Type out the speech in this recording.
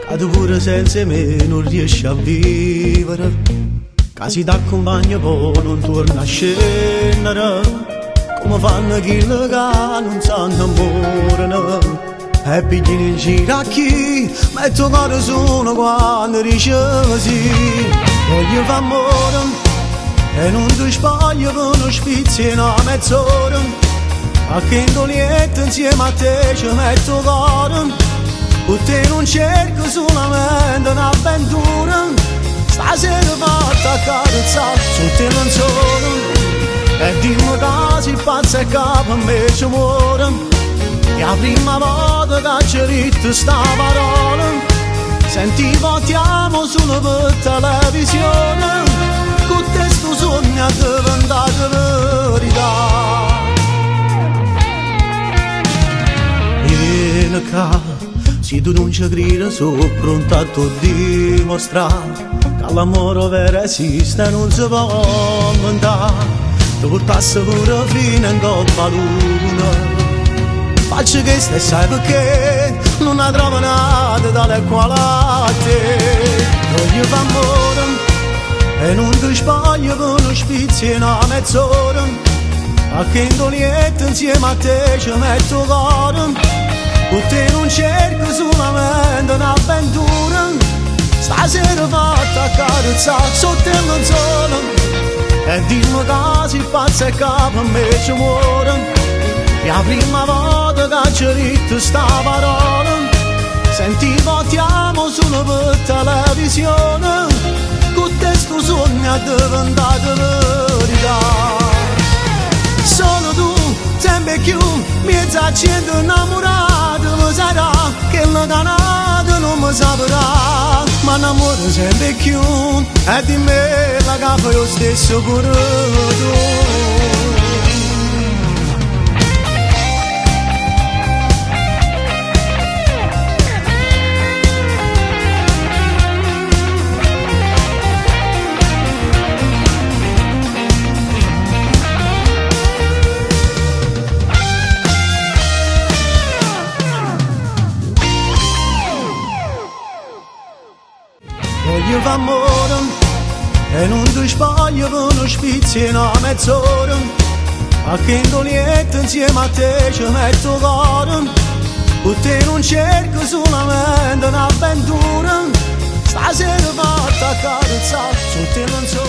cade pure senza me non riesci a vivere, che si t'accompagna poi non torna a scendere, come fanno chi che non sanno amore. E pigliano in giro a chi mette il cuore solo quando dice sì. Voglio fare amore e non ti spoglio per uno spizio in una mezz'ora, a che indolietto insieme a te ci metto il cuore, per te non cerco solamente un'avventura, stasera fatta a carezzare su te non sono, e dimmi che si pazza e capo a me ci muore. E la prima volta che ci detto sta parola, sentivo ti amo solo per televisione, con te sto sogno è diventato verità. Vieni qua, se tu non ci credi sono pronto a te dimostrare che l'amore vero esiste e non si può inventare, ti portassi pure fino in coppa a luna. Faccio che stai sai perché non la trovo nata dalle quali a te. Voglio fare amore e non ti spoglio per uno spizio in una mezz'ora, a che indolietto insieme a te ci metto il cuore, per te non cerco solamente un'avventura, stasera fatta a carezzare sotto il lenzuolo, e dimmi che si pazza e capo a me ci muore. E la prima volta che ci detto sta parola, sentivo ti amo solo per televisione, con te sto sogno è diventato verità. Solo tu, sempre più, mezza gente innamorata, lo sarà che la canata non mi saprà, ma l'amore sempre più, e di me la capo io stesso pure tu. Voglio fare amore e non ti spoglio per uno spizio in una mezz'ora, a che indolietto insieme a te ci metto il cuore, per te non cerco solamente un'avventura, stasera fatta a carezzare su te non so.